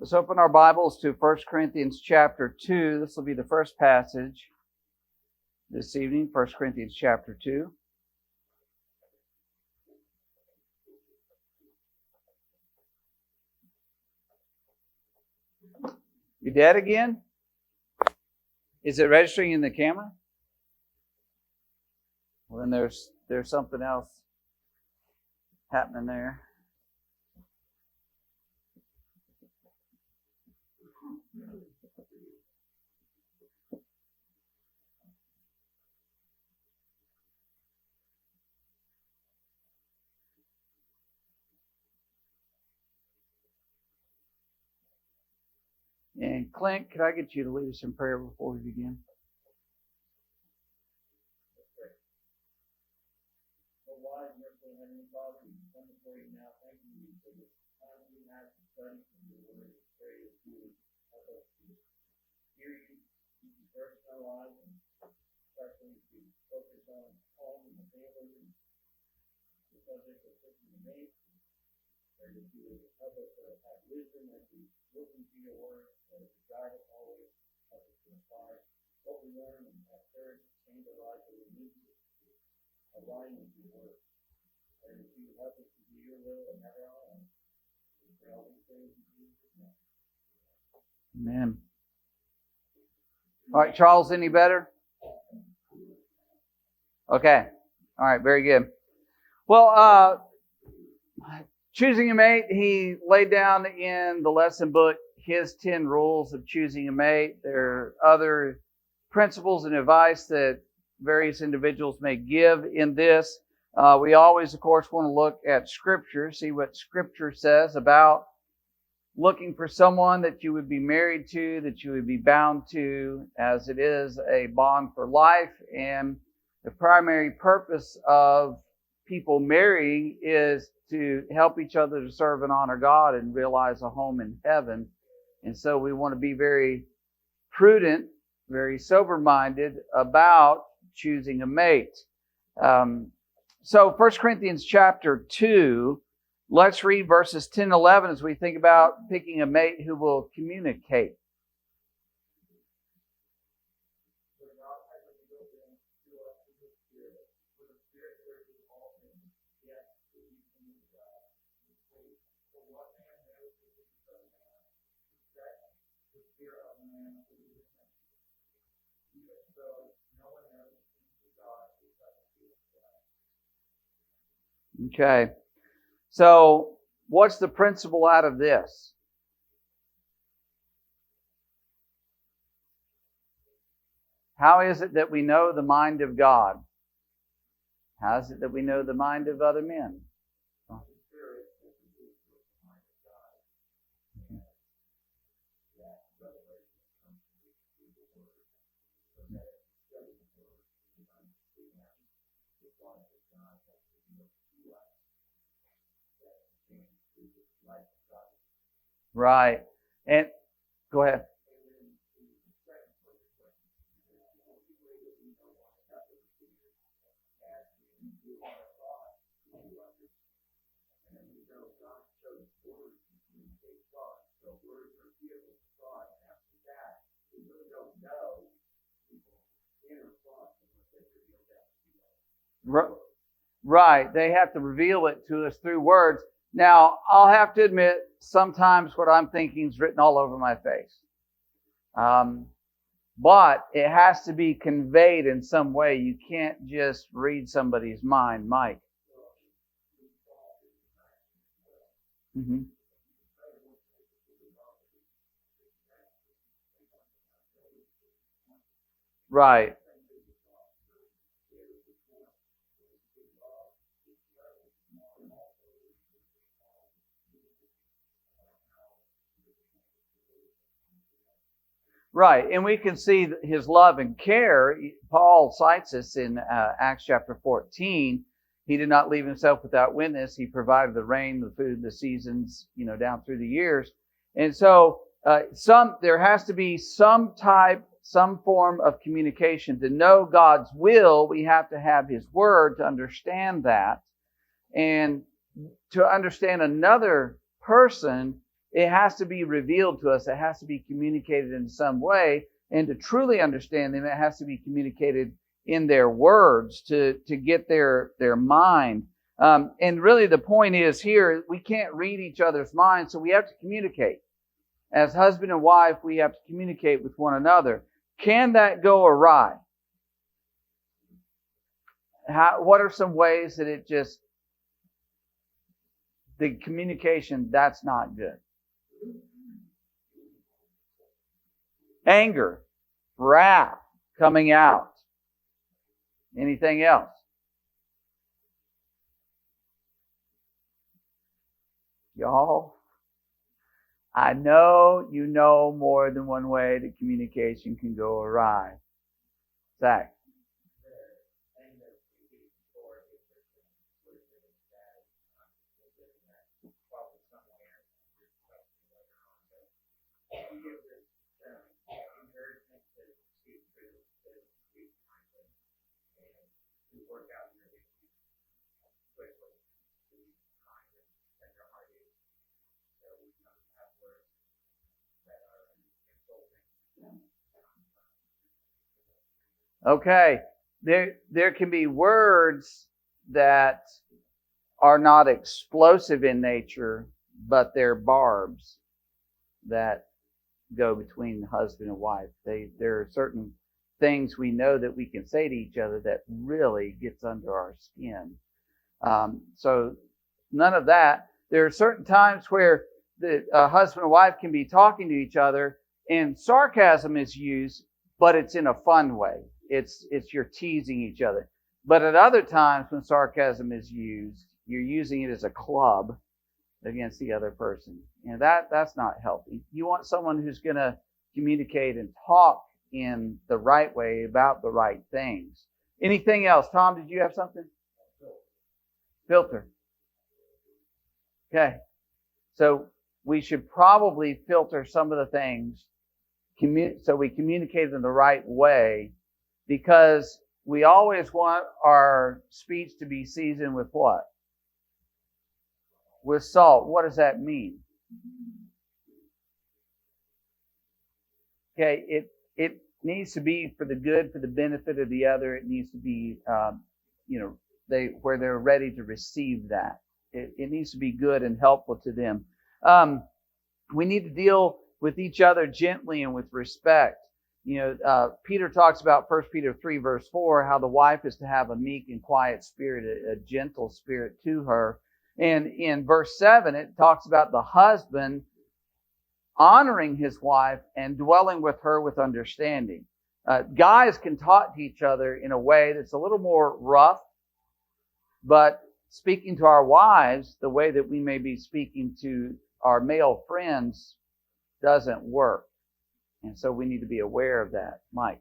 Let's open our Bibles to 1 Corinthians chapter 2. This will be the first passage this evening, 1 Corinthians chapter 2. You dead again? Is it registering in the camera? Well, then there's something else happening there. And Clint, could I get you to lead us in prayer before we begin? Wise, merciful Heavenly Father, we come before you now, thanking you for this time we have to study from your word. Pray that you would help us to hear you, keep you first in our lives, and especially to focus on home and the family and the subject of Christian faith. Pray that you would help us to have wisdom as we look into your word, that it would guide us always, help us to apply what we learn and have courage to change our lives that we need to align with your word. And if you help us to do your will and never our own, we pray all these things in Jesus' name. Amen. All right, Charles, any better? Okay. All right, very good. Well, choosing a mate, he laid down in the lesson book his 10 rules of choosing a mate. There are other principles and advice that various individuals may give in this. We always, of course, want to look at Scripture, see what Scripture says about looking for someone that you would be married to, that you would be bound to, as it is a bond for life. And the primary purpose of people marrying is to help each other to serve and honor God and realize a home in heaven. And so we want to be very prudent, very sober-minded about choosing a mate. So 1 Corinthians chapter 2, let's read verses 10 and 11 as we think about picking a mate who will communicate. Okay, so what's the principle out of this? How is it that we know the mind of God? How is it that we know the mind of other men? Right. And go ahead. Right. They have to reveal it to us through words. Now, I'll have to admit, sometimes what I'm thinking is written all over my face. But it has to be conveyed in some way. You can't just read somebody's mind, Mike. Mm-hmm. Right. Right, and we can see his love and care. Paul cites this in Acts chapter 14. He did not leave himself without witness. He provided the rain, the food, the seasons, down through the years. And so there has to be some form of communication. To know God's will, we have to have His Word to understand that. And to understand another person, it has to be revealed to us. It has to be communicated in some way. And to truly understand them, it has to be communicated in their words to get their mind. And really the point is here, we can't read each other's minds, so we have to communicate. As husband and wife, we have to communicate with one another. Can that go awry? What are some ways that the communication, that's not good? Anger, wrath coming out. Anything else? Y'all, I know you know more than one way that communication can go awry. Zach. Okay, there can be words that are not explosive in nature, but they're barbs that go between husband and wife. There are certain things we know that we can say to each other that really gets under our skin. So none of that. There are certain times where the husband and wife can be talking to each other and sarcasm is used, but it's in a fun way. It's you're teasing each other. But at other times when sarcasm is used, you're using it as a club against the other person. And that's not healthy. You want someone who's going to communicate and talk in the right way about the right things. Anything else? Tom, did you have something? Filter. Okay. So we should probably filter some of the things so we communicate in the right way, because we always want our speech to be seasoned with what? With salt. What does that mean? Okay, it needs to be for the good, for the benefit of the other. It needs to be, where they're ready to receive that. It needs to be good and helpful to them. We need to deal with each other gently and with respect. Peter talks about 1 Peter 3 verse 4, how the wife is to have a meek and quiet spirit, a gentle spirit to her. And in verse 7, it talks about the husband honoring his wife and dwelling with her with understanding. Guys can talk to each other in a way that's a little more rough, but speaking to our wives the way that we may be speaking to our male friends doesn't work. And so we need to be aware of that. Mike.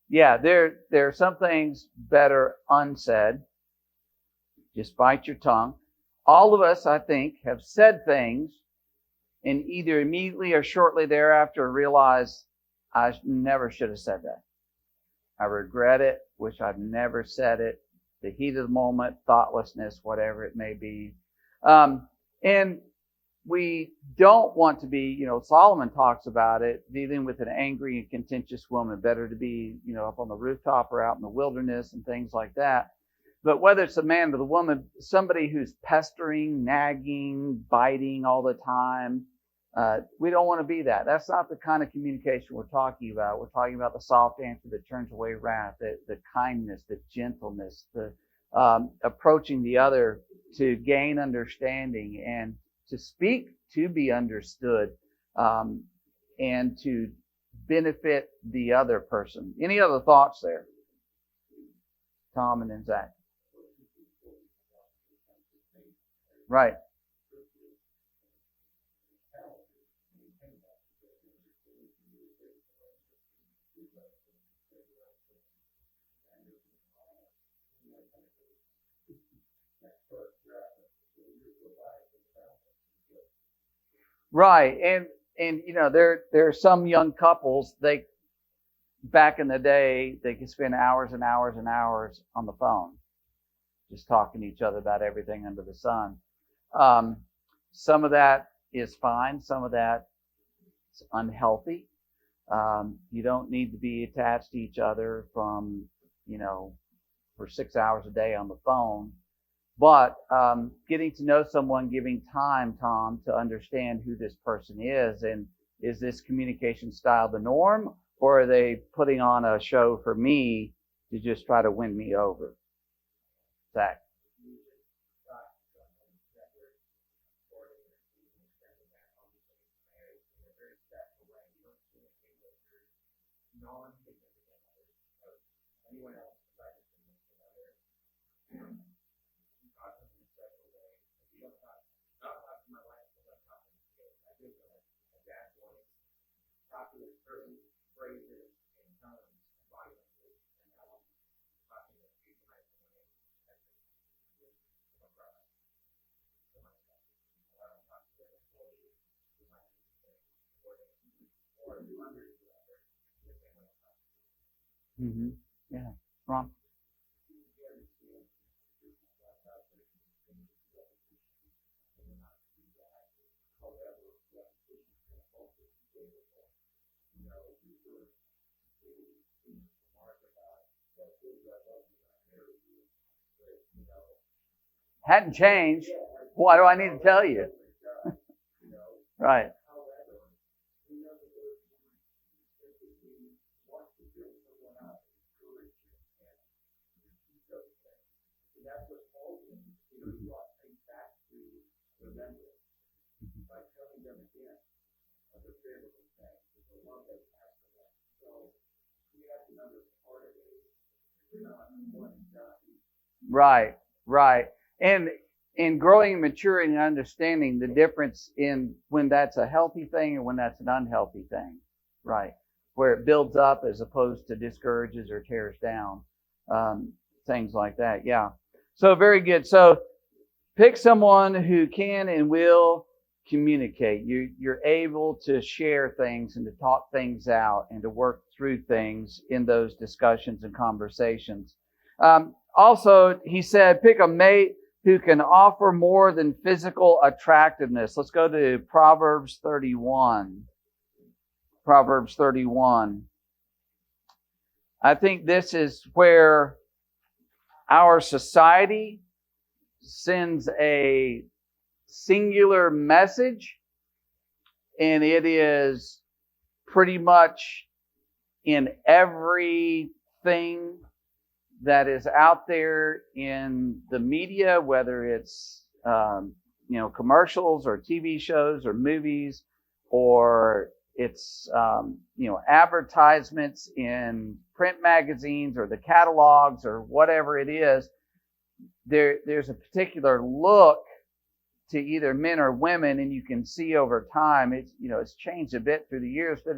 Yeah, there are some things better unsaid. Just bite your tongue. All of us, I think, have said things and either immediately or shortly thereafter realize I never should have said that. I regret it, wish I'd never said it. The heat of the moment, thoughtlessness, whatever it may be. And we don't want to be, Solomon talks about it, dealing with an angry and contentious woman. Better to be, up on the rooftop or out in the wilderness and things like that. But whether it's a man or the woman, somebody who's pestering, nagging, biting all the time, we don't want to be that. That's not the kind of communication we're talking about. We're talking about the soft answer that turns away wrath, the kindness, the gentleness, the approaching the other to gain understanding and to speak to be understood, and to benefit the other person. Any other thoughts there? Tom and then Zach. Right. Right. And you know, there are some young couples, they back in the day, they could spend hours and hours and hours on the phone, just talking to each other about everything under the sun. Some of that is fine. Some of that is unhealthy. You don't need to be attached to each other from, you know, for 6 hours a day on the phone. But getting to know someone, giving time, Tom, to understand who this person is, and is this communication style the norm, or are they putting on a show for me to just try to win me over? Zach. Mm-hmm. Yeah. Ron. Hadn't changed. Why do I need to tell you? Right. Right, right. And in growing and maturing and understanding the difference in when that's a healthy thing and when that's an unhealthy thing. Right. Where it builds up as opposed to discourages or tears down. Things like that. Yeah. So very good. So pick someone who can and will communicate. You're able to share things and to talk things out and to work through things in those discussions and conversations. Also, he said, pick a mate who can offer more than physical attractiveness. Let's go to Proverbs 31. Proverbs 31. I think this is where our society sends a singular message, and it is pretty much in everything that is out there in the media, whether it's commercials or TV shows or movies, or it's advertisements in print magazines or the catalogs or whatever it is. There's a particular look to either men or women, and you can see over time it's changed a bit through the years, but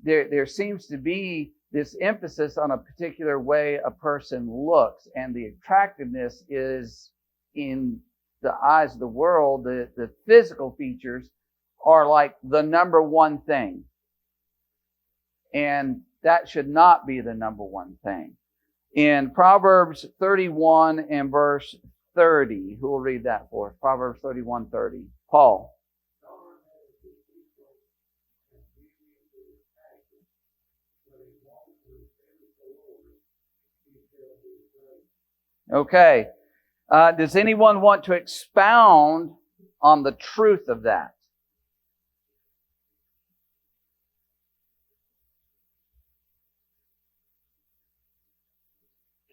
there seems to be this emphasis on a particular way a person looks, and the attractiveness is in the eyes of the world. The physical features are like the number one thing, and that should not be the number one thing. In Proverbs 31 and verse 30, who will read that for us? Proverbs 31:30. Paul. Okay. Does anyone want to expound on the truth of that?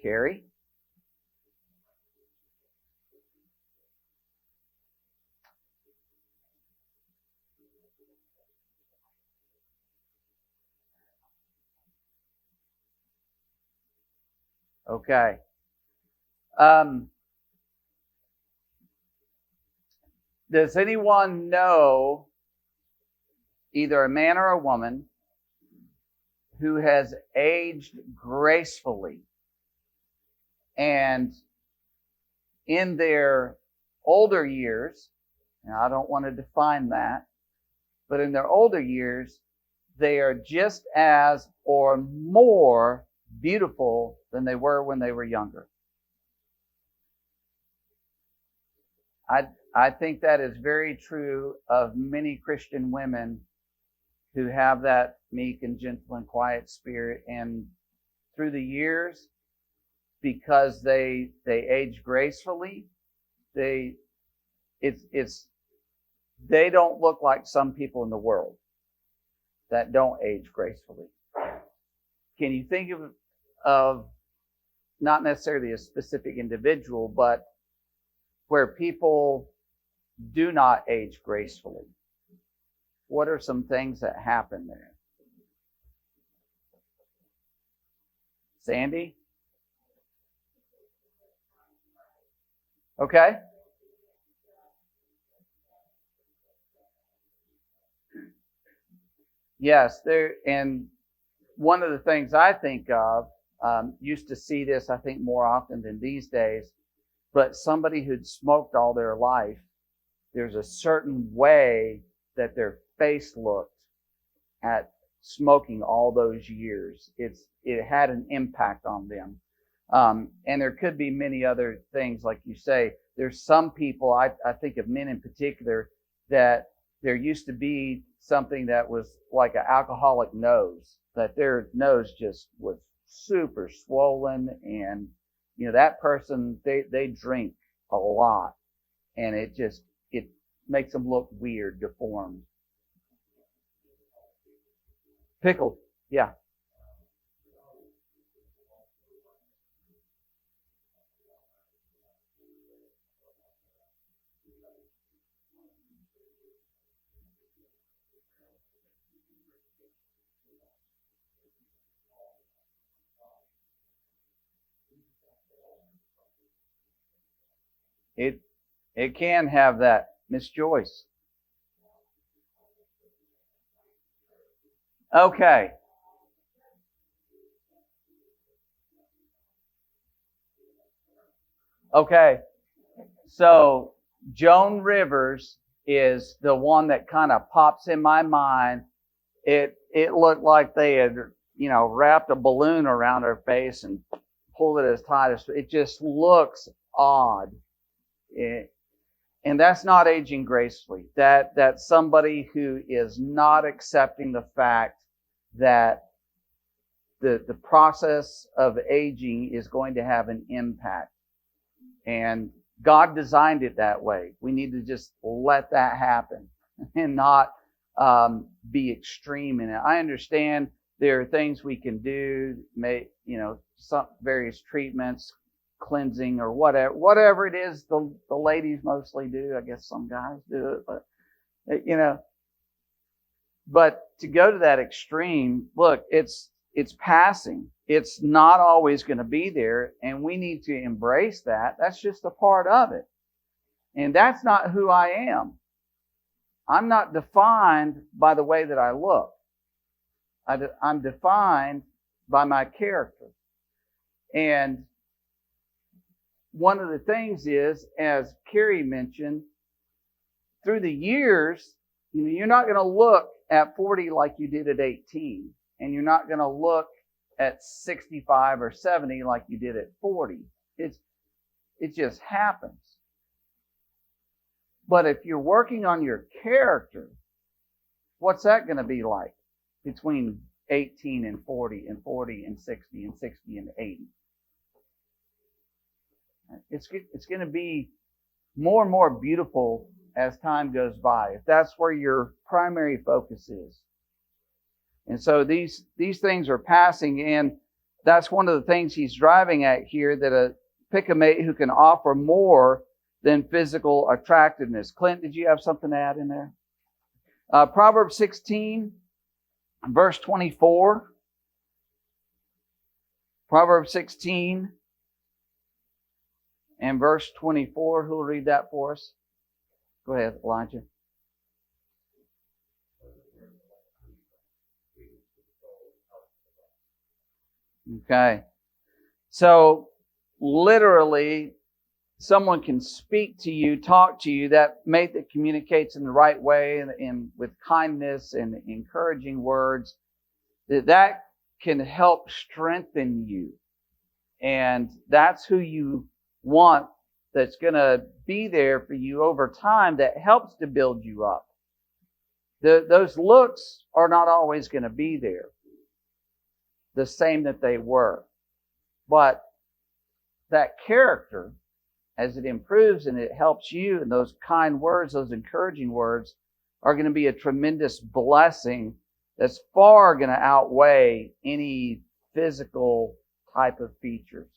Carrie? Okay. Does anyone know either a man or a woman who has aged gracefully and in their older years, now I don't want to define that, but in their older years, they are just as or more beautiful than they were when they were younger? I think that is very true of many Christian women who have that meek and gentle and quiet spirit, and through the years, because they age gracefully, they don't look like some people in the world that don't age gracefully. Can you think of not necessarily a specific individual, but where people do not age gracefully? What are some things that happen there? Sandy? Okay. Yes, and one of the things I think of, used to see this, I think, more often than these days, but somebody who'd smoked all their life, there's a certain way that their face looked at smoking all those years. It had an impact on them. And there could be many other things, like you say. There's some people, I think of men in particular, that there used to be something that was like an alcoholic nose, that their nose just was super swollen, and that person, they drink a lot, and it makes them look weird, deformed. Pickled, yeah. It can have that. Miss Joyce. Okay. Okay. So Joan Rivers is the one that kind of pops in my mind. It looked like they had, wrapped a balloon around her face and pulled it as tight as it just looks odd. And that's not aging gracefully. That's somebody who is not accepting the fact that the process of aging is going to have an impact. And God designed it that way. We need to just let that happen and not be extreme in it. I understand there are things we can do, some various treatments, cleansing, or whatever it is the ladies mostly do. I guess some guys do it, but but to go to that extreme, look, it's passing. It's not always going to be there, and we need to embrace that. That's just a part of it. And that's not who I am. I'm not defined by the way that I look. I'm defined by my character. And one of the things is, as Carrie mentioned, through the years, you're not going to look at 40 like you did at 18. And you're not going to look at 65 or 70 like you did at 40. It just happens. But if you're working on your character, what's that going to be like between 18 and 40 and 40 and 60 and 60 and 80? It's going to be more and more beautiful as time goes by, if that's where your primary focus is. And so these things are passing, and that's one of the things he's driving at here, that pick a mate who can offer more than physical attractiveness. Clint, did you have something to add in there? Proverbs 16, verse 24. Proverbs 16, and verse 24. Who will read that for us? Go ahead, Elijah. Okay. So, literally, someone can speak to you, talk to you, that mate that communicates in the right way and with kindness and encouraging words, that can help strengthen you. And that's who you want, that's going to be there for you over time, that helps to build you up. Those looks are not always going to be there, the same that they were. But that character, as it improves and it helps you, and those kind words, those encouraging words, are going to be a tremendous blessing that's far going to outweigh any physical type of features.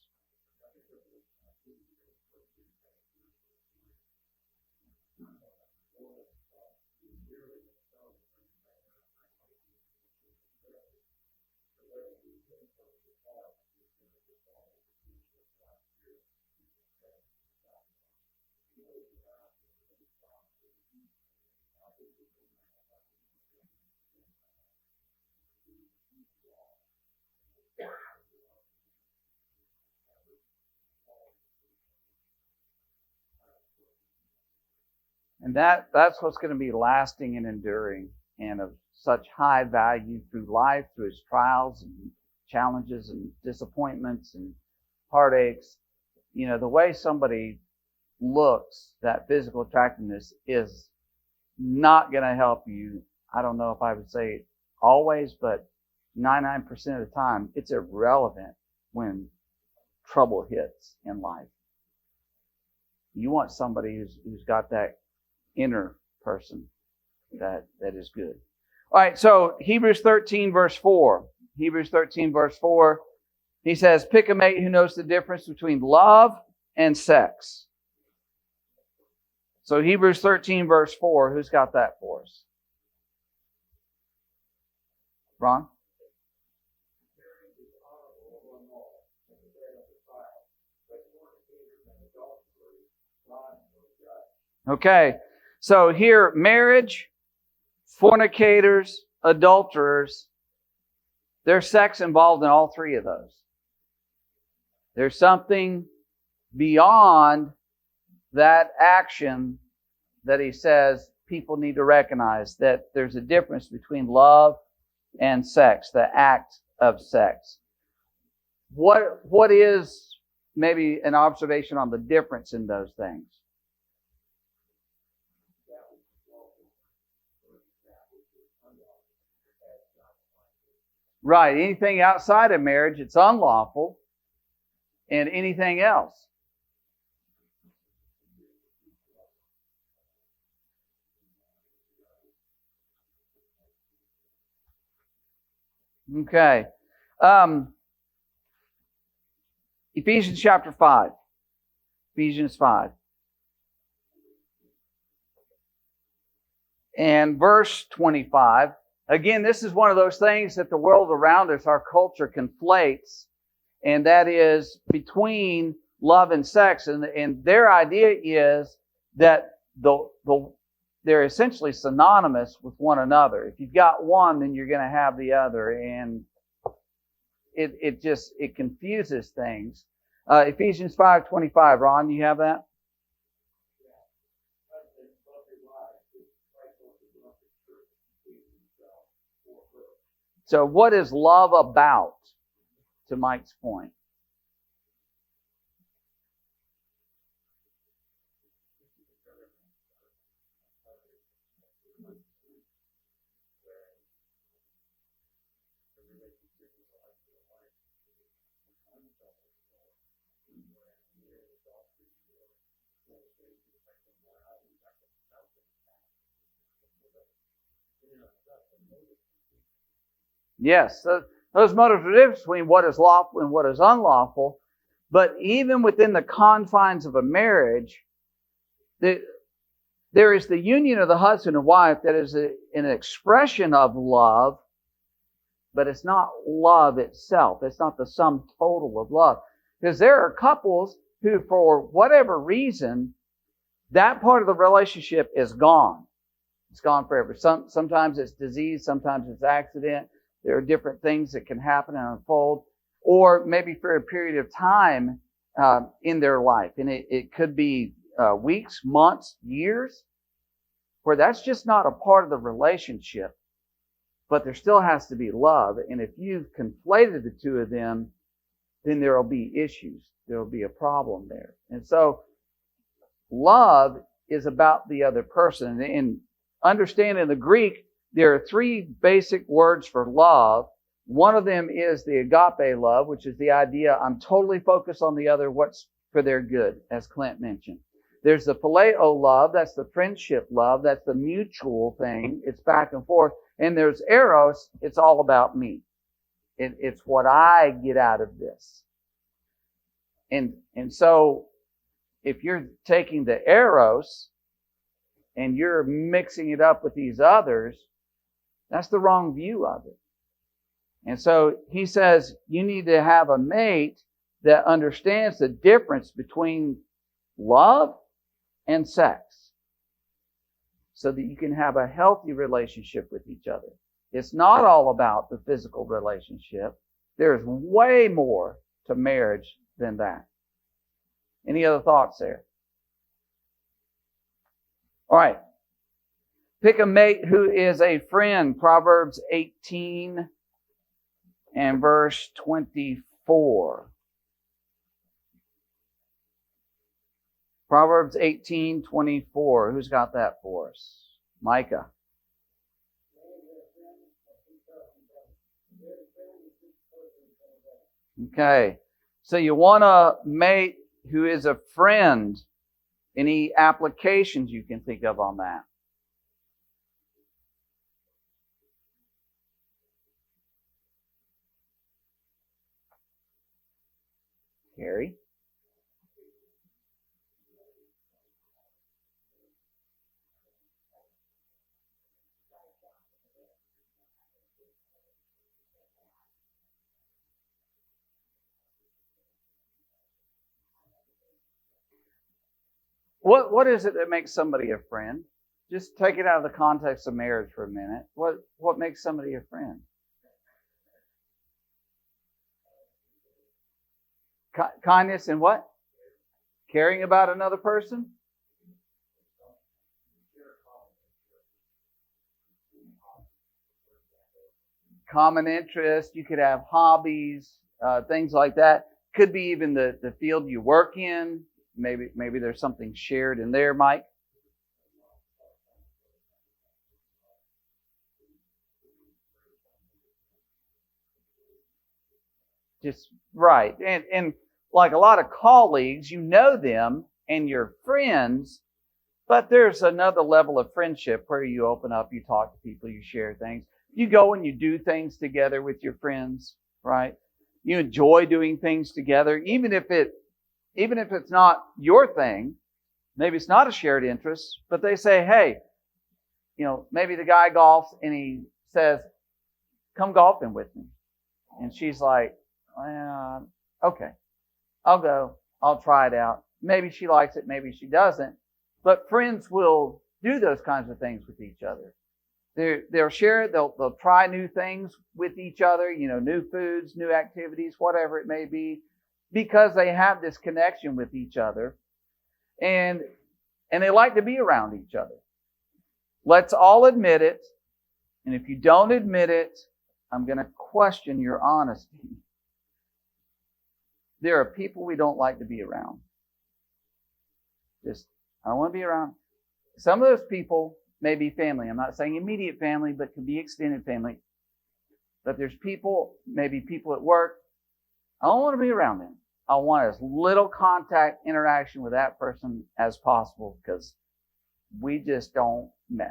And that's what's going to be lasting and enduring and of such high value through life, through its trials and challenges and disappointments and heartaches. You know, the way somebody looks, that physical attractiveness is not going to help you. I don't know if I would say always, but 99% of the time, it's irrelevant when trouble hits in life. You want somebody who's got that inner person that is good. All right, so Hebrews 13, verse 4. Hebrews 13, verse 4. He says, pick a mate who knows the difference between love and sex. So Hebrews 13, verse 4. Who's got that for us? Ron? Okay, so here, marriage, fornicators, adulterers, there's sex involved in all three of those. There's something beyond that action that he says people need to recognize, that there's a difference between love and sex, the act of sex. What is maybe an observation on the difference in those things? Right. Anything outside of marriage, it's unlawful. And anything else. Okay. Ephesians chapter 5. Ephesians 5. And verse 25. Again, this is one of those things that the world around us, our culture, conflates, and that is between love and sex. And their idea is that they're essentially synonymous with one another. If you've got one, then you're going to have the other, and it confuses things. Ephesians 5:25. Ron, you have that? So what is love about, to Mike's point? Yes, those motives are different between what is lawful and what is unlawful. But even within the confines of a marriage, there is the union of the husband and wife that is an expression of love, but it's not love itself. It's not the sum total of love. Because there are couples who, for whatever reason, that part of the relationship is gone. It's gone forever. Sometimes it's disease, sometimes it's accident. There are different things that can happen and unfold, or maybe for a period of time in their life. And it could be weeks, months, years, where that's just not a part of the relationship, but there still has to be love. And if you've conflated the two of them, then there will be issues. There will be a problem there. And so love is about the other person. And understanding the Greek, there are three basic words for love. One of them is the agape love, which is the idea I'm totally focused on the other, what's for their good, as Clint mentioned. There's the phileo love, that's the friendship love, that's the mutual thing, it's back and forth. And there's eros, it's all about me. It's what I get out of this. And so if you're taking the eros and you're mixing it up with these others, that's the wrong view of it. And so he says you need to have a mate that understands the difference between love and sex so that you can have a healthy relationship with each other. It's not all about the physical relationship. There's way more to marriage than that. Any other thoughts there? All right. Pick a mate who is a friend. Proverbs 18 and verse 24. Proverbs 18:24. Who's got that for us? Micah. Okay. So you want a mate who is a friend. Any applications you can think of on that? Gary? What is it that makes somebody a friend? Just take it out of the context of marriage for a minute. What makes somebody a friend? Kindness and what? Caring about another person? Common interest. You could have hobbies, things like that. Could be even the field you work in. Maybe there's something shared in there, Mike. Just right. And like a lot of colleagues, you know them and you're friends, but there's another level of friendship where you open up, you talk to people, you share things. You go and you do things together with your friends, right? You enjoy doing things together, even if it's not your thing. Maybe it's not a shared interest, but they say, hey, maybe the guy golfs and he says, come golfing with me. And she's like, okay, I'll go. I'll try it out. Maybe she likes it, maybe she doesn't. But friends will do those kinds of things with each other. They'll share it. They'll try new things with each other, new foods, new activities, whatever it may be, because they have this connection with each other. And they like to be around each other. Let's all admit it. And if you don't admit it, I'm going to question your honesty. There are people we don't like to be around. I don't want to be around. Some of those people may be family. I'm not saying immediate family, but could be extended family. But there's people, maybe people at work. I don't want to be around them. I want as little contact, interaction with that person as possible because we just don't mesh.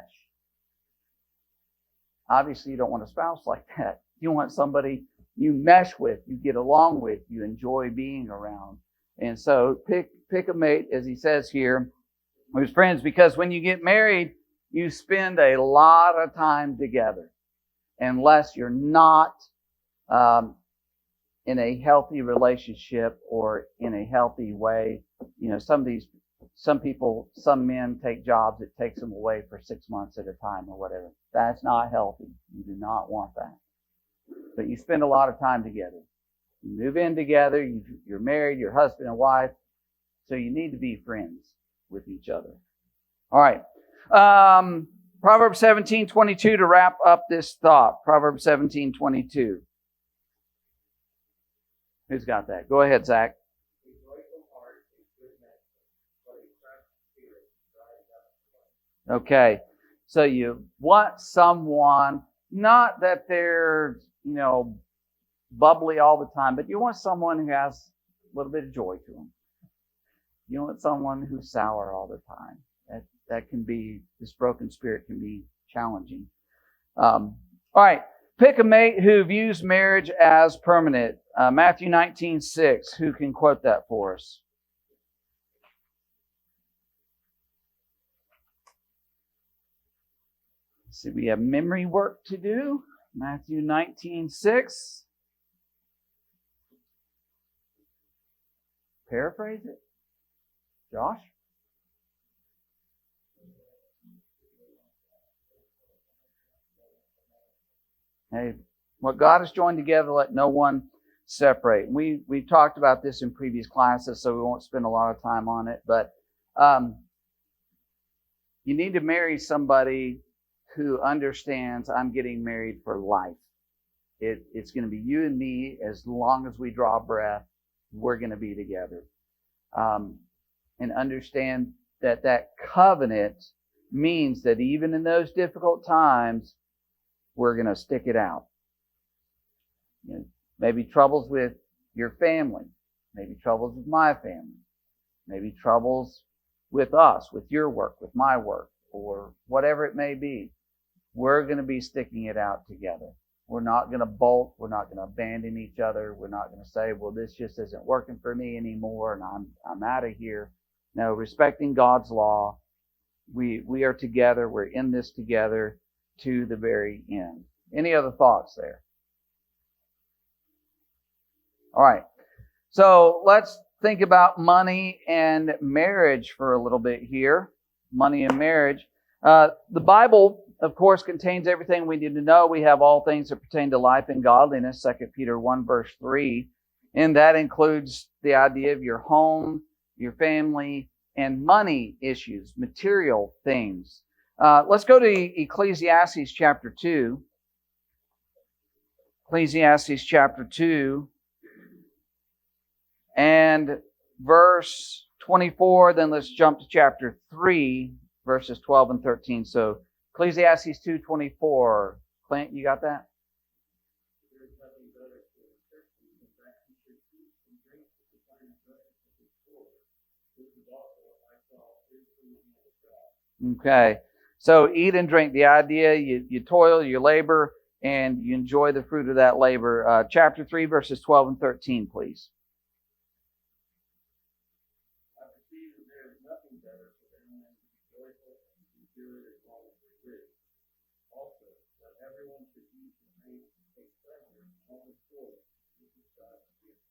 Obviously, you don't want a spouse like that. You want somebody you mesh with, you get along with, you enjoy being around. And so pick a mate, as he says here, who's friends, because when you get married, you spend a lot of time together. Unless you're not in a healthy relationship or in a healthy way. You know, some men take jobs, it takes them away for 6 months at a time or whatever. That's not healthy. You do not want that. But you spend a lot of time together. You move in together, you're married, you're husband and wife, so you need to be friends with each other. All right. Proverbs 17:22 to wrap up this thought. Proverbs 17:22. Who's got that? Go ahead, Zach. Okay. So you want someone, not that they're, bubbly all the time, but you want someone who has a little bit of joy to them. You want someone who's sour all the time. That can be, this broken spirit can be challenging. All right. Pick a mate who views marriage as permanent. Matthew 19:6. Who can quote that for us? See, we have memory work to do. Matthew 19:6. Paraphrase it. Josh? Hey, what God has joined together, let no one separate. We've talked about this in previous classes, so we won't spend a lot of time on it. But you need to marry somebody who understands I'm getting married for life. It's going to be you and me as long as we draw breath. We're going to be together. And understand that covenant means that even in those difficult times, we're going to stick it out. Maybe troubles with your family, maybe troubles with my family, maybe troubles with us, with your work, with my work, or whatever it may be. We're going to be sticking it out together. We're not going to bolt. We're not going to abandon each other. We're not going to say, well, this just isn't working for me anymore and I'm out of here. No, respecting God's law, we are together. We're in this together to the very end. Any other thoughts there? All right. So let's think about money and marriage for a little bit here. Money and marriage. The Bible, of course, contains everything we need to know. We have all things that pertain to life and godliness, 2 Peter 1, verse 3. And that includes the idea of your home, your family, and money issues, material things. Let's go to Ecclesiastes chapter 2. Ecclesiastes chapter 2 and verse 24. Then let's jump to chapter 3, verses 12 and 13. So Ecclesiastes 2:24. Clint, you got that? Okay. So eat and drink. The idea, you toil, you labor, and you enjoy the fruit of that labor. Chapter 3, verses 12 and 13, please. I perceive that there is nothing better for them than to be joyful and to be good as long as they live. Also, that everyone should eat and drink and take pleasure in all his joy, which is God's gift.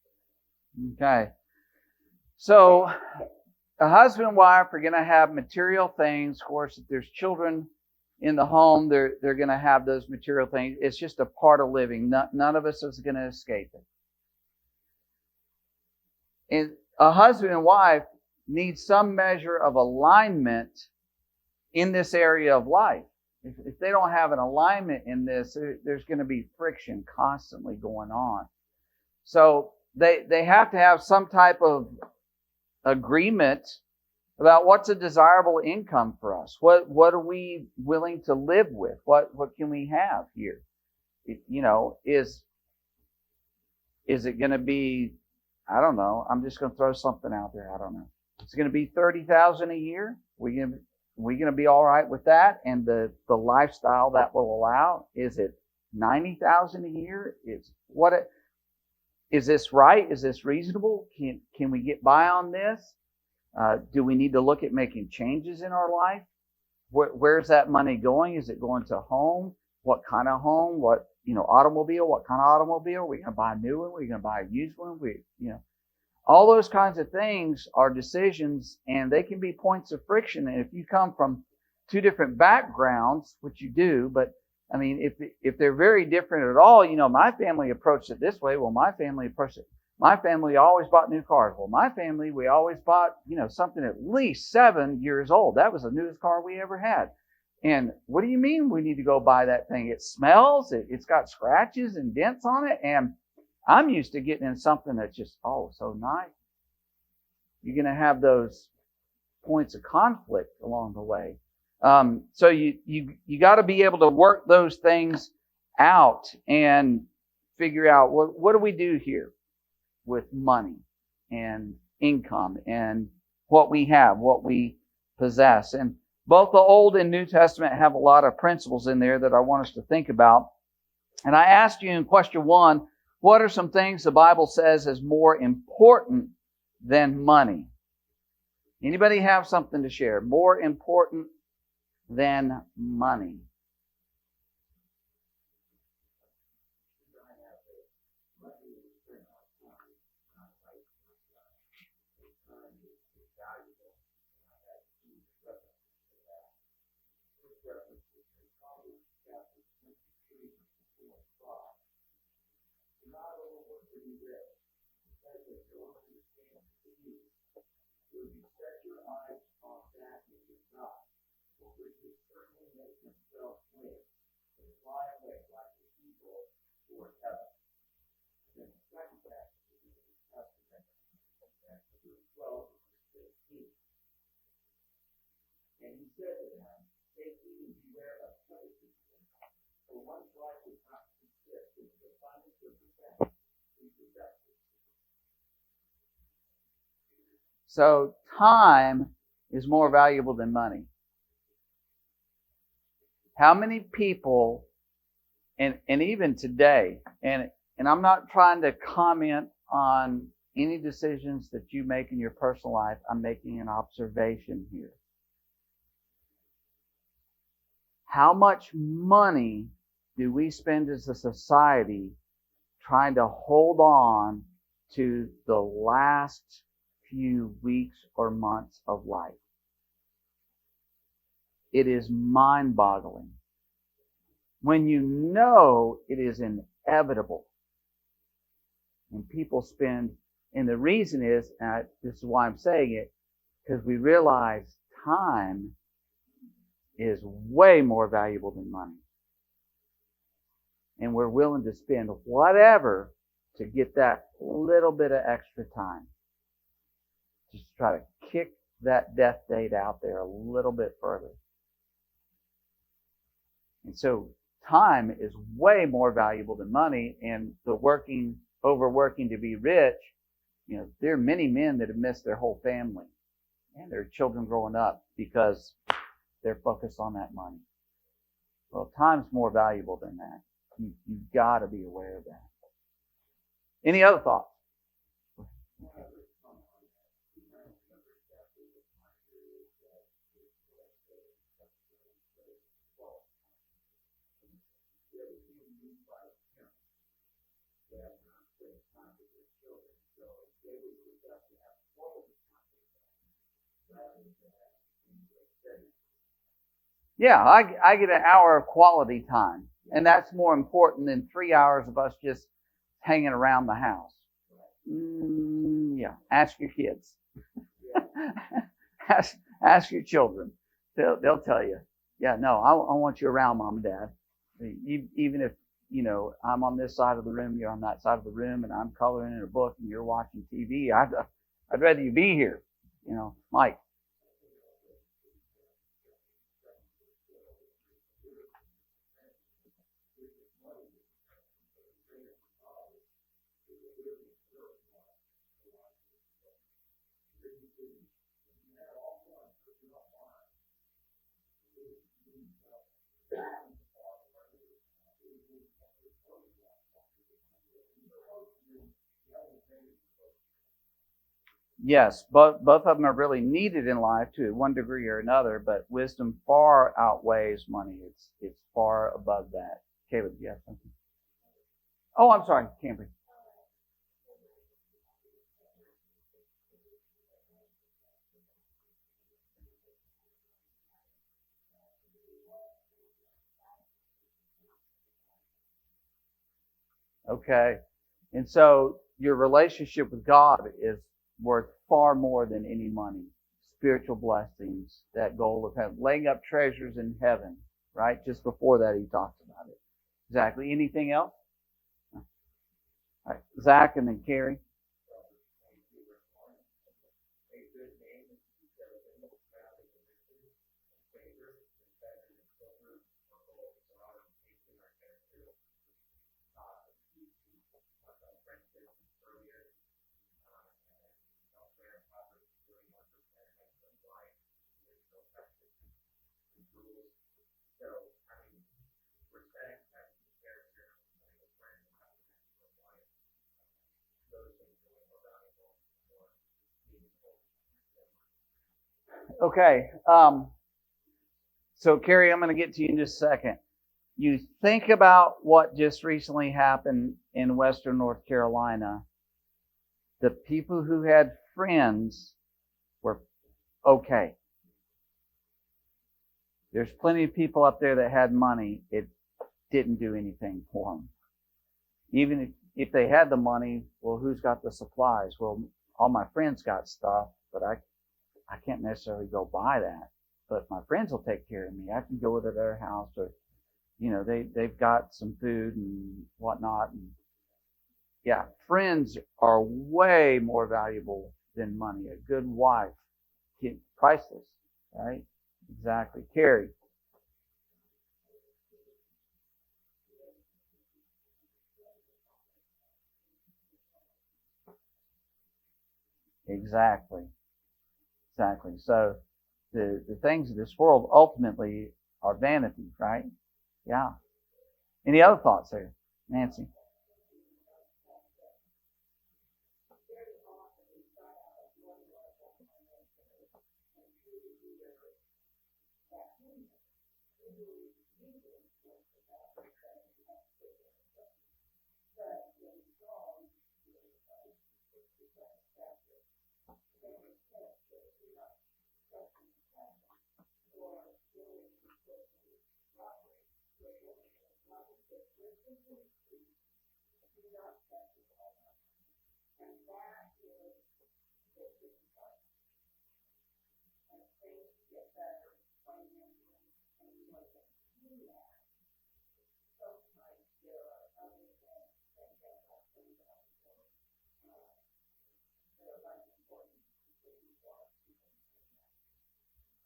Okay. So a husband and wife are going to have material things. Of course, if there's children in the home, they're going to have those material things. It's just a part of living. None of us is going to escape it. And a husband and wife need some measure of alignment in this area of life. If they don't have an alignment in this, there's going to be friction constantly going on. So they have to have some type of agreement about what's a desirable income for us. What are we willing to live with? What can we have here? Is it going to be, I don't know, I'm just going to throw something out there. I don't know. It's going to be $30,000 a year. We going to be all right with that? And the lifestyle that will allow, is it $90,000 a year? Is this right? Is this reasonable? Can we get by on this? Do we need to look at making changes in our life? Where's that money going? Is it going to home? what kind of home, what, automobile, what kind of automobile, are we going to buy a new one, are we going to buy a used one, all those kinds of things are decisions, and they can be points of friction. And if you come from two different backgrounds, which you do, but I mean, if they're very different at all, my family approached it this way. Well, my family approached it. My family always bought new cars. Well, my family, we always bought, something at least 7 years old. That was the newest car we ever had. And what do you mean we need to go buy that thing? It smells. It's got scratches and dents on it. And I'm used to getting in something that's just, so nice. You're going to have those points of conflict along the way. So you got to be able to work those things out and figure out what do we do here with money and income and what we have, what we possess. And both the Old and New Testament have a lot of principles in there that I want us to think about. And I asked you in question 1, what are some things the Bible says is more important than money? Anybody have something to share? More important than money? And he said to them, take heed and beware of covetousness, for one's life is not consist with the abundance of the things he possesses. So time is more valuable than money. How many people, and even today, and I'm not trying to comment on any decisions that you make in your personal life, I'm making an observation here. How much money do we spend as a society trying to hold on to the last few weeks or months of life? It is mind-boggling. When you know it is inevitable. And people spend, and the reason is, and this is why I'm saying it, because we realize time is way more valuable than money. And we're willing to spend whatever to get that little bit of extra time. Just try to kick that death date out there a little bit further. And so time is way more valuable than money, and the overworking to be rich, there are many men that have missed their whole family and their children growing up because they're focused on that money. Well, time's more valuable than that. You've got to be aware of that. Any other thoughts? Yeah, I get an hour of quality time, and that's more important than 3 hours of us just hanging around the house. Yeah, ask your kids. ask your children. They'll tell you. Yeah, no, I want you around, Mom and Dad. Even if, I'm on this side of the room, you're on that side of the room, and I'm coloring in a book and you're watching TV, I'd rather you be here. Mike. Yes, both of them are really needed in life to one degree or another, but wisdom far outweighs money. It's far above that. Caleb, you have something? Oh, I'm sorry, Cambry. Okay. And so your relationship with God is worth far more than any money. Spiritual blessings, that goal of heaven, laying up treasures in heaven, right? Just before that, he talks about it. Exactly. Anything else? All right. Zach and then Carrie. Okay. So Carrie, I'm going to get to you in just a second. You think about what just recently happened in Western North Carolina. The people who had friends were okay. There's plenty of people up there that had money. It didn't do anything for them. Even if they had the money, well, who's got the supplies? Well, all my friends got stuff, but I can't necessarily go buy that. But my friends will take care of me. I can go to their house, or they've got some food and whatnot. And yeah, friends are way more valuable than money. A good wife, priceless, right? Exactly. Carrie. Exactly. Exactly. So the things of this world ultimately are vanity, right? Yeah. Any other thoughts there, Nancy?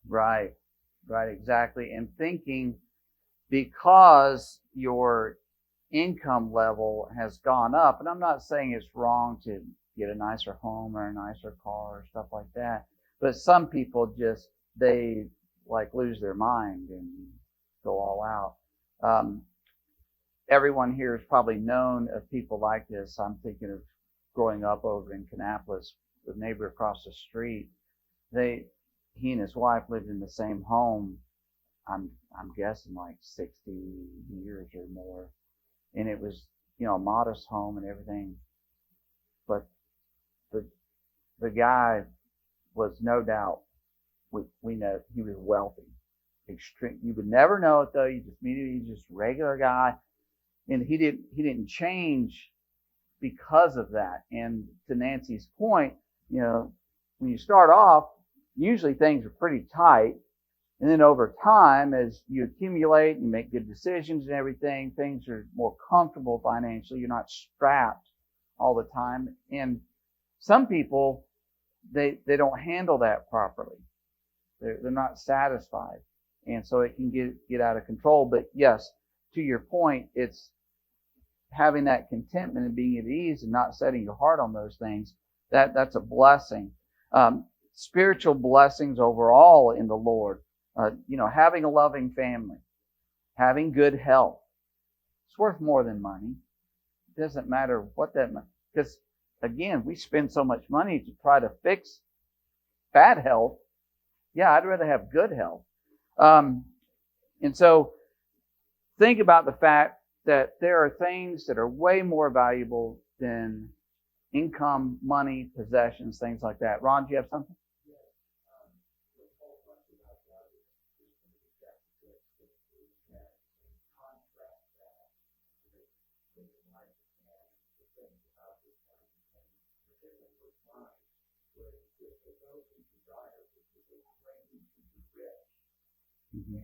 Right. Right. Exactly. And thinking because your income level has gone up, and I'm not saying it's wrong to get a nicer home or a nicer car or stuff like that, but some people just, they like lose their mind and go all out. Um, Everyone here has probably known of people like this. I'm thinking of growing up over in Kannapolis, the neighbor across the street. They, he and his wife lived in the same home. I'm guessing like 60 years or more, and it was a modest home and everything. But the the guy was no doubt, we know he was wealthy, extreme. You would never know it though. You just immediately, he's just a regular guy, and he didn't change because of that. And to Nancy's point, when you start off, usually things are pretty tight. And then over time, as you accumulate and you make good decisions and everything, things are more comfortable financially. You're not strapped all the time. And some people, they don't handle that properly. They're not satisfied. And so it can get out of control. But yes, to your point, it's having that contentment and being at ease and not setting your heart on those things. That's a blessing. Spiritual blessings overall in the Lord. Having a loving family, having good health. It's worth more than money. It doesn't matter what that, because again, we spend so much money to try to fix bad health. Yeah, I'd rather have good health. And so think about the fact that there are things that are way more valuable than income, money, possessions, things like that. Ron, do you have something? Mm-hmm.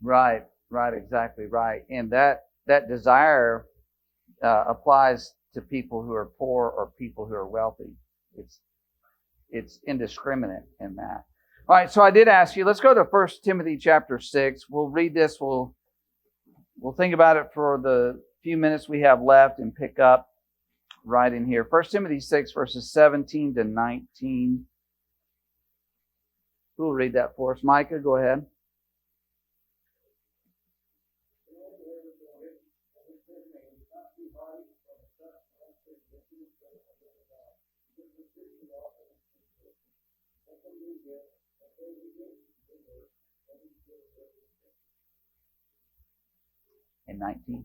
Right, right, exactly right. And that desire applies to people who are poor or people who are wealthy. It's indiscriminate in that. All right, so I did ask you. Let's go to 1 Timothy chapter 6. We'll read this. We'll think about it for the few minutes we have left and pick up right in here. 1 Timothy 6 verses 17 to 19. Who will read that for us? Micah, go ahead. And 19.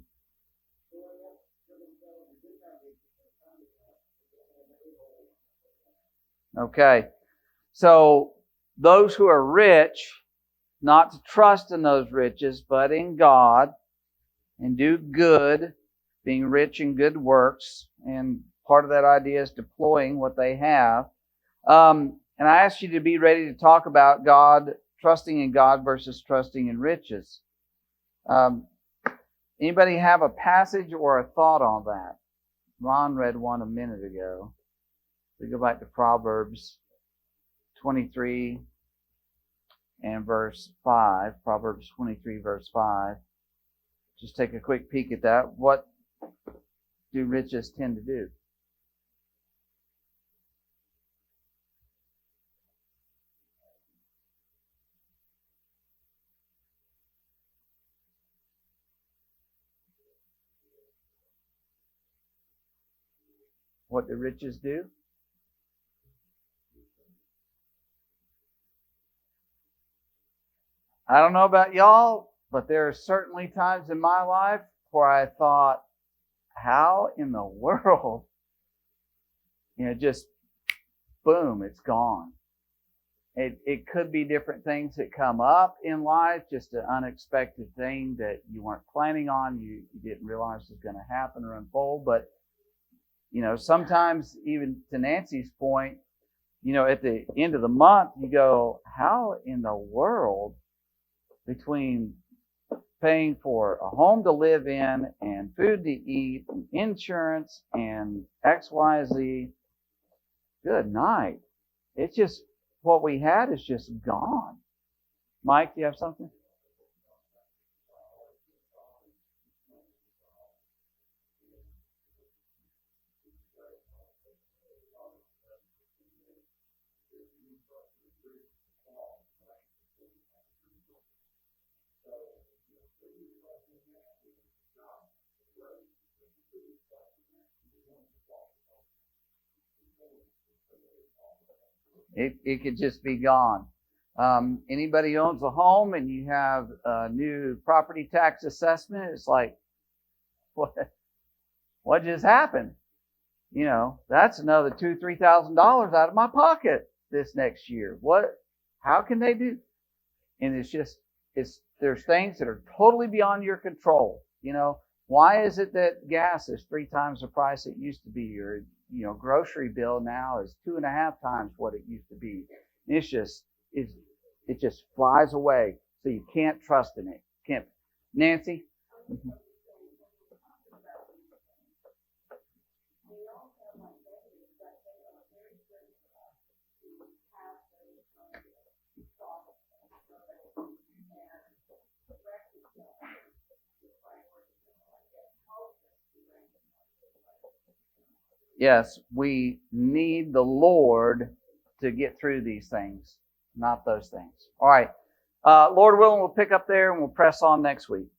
Okay. So those who are rich, not to trust in those riches, but in God, and do good, being rich in good works. And part of that idea is deploying what they have. And I asked you to be ready to talk about God, trusting in God versus trusting in riches. Anybody have a passage or a thought on that? Ron read one a minute ago. We go back to Proverbs 23 and verse 5. Proverbs 23 verse 5. Just take a quick peek at that. What do riches tend to do? What do riches do? I don't know about y'all, but there are certainly times in my life where I thought, how in the world? Just boom, it's gone. It could be different things that come up in life, just an unexpected thing that you weren't planning on, you didn't realize was going to happen or unfold. But, sometimes even to Nancy's point, at the end of the month, you go, how in the world, between paying for a home to live in and food to eat and insurance and XYZ, good night. It's just, what we had is just gone. Mike, do you have something? It could just be gone. Anybody owns a home and you have a new property tax assessment, it's like, what just happened? That's another $2,000-$3,000 out of my pocket this next year. How can they do? And there's things that are totally beyond your control. Why is it that gas is 3 times the price it used to be, or grocery bill now is 2.5 times what it used to be? It just flies away. So you can't trust in it. Can't. Nancy? Mm-hmm. Yes, we need the Lord to get through these things, not those things. All right. Lord willing, we'll pick up there and we'll press on next week.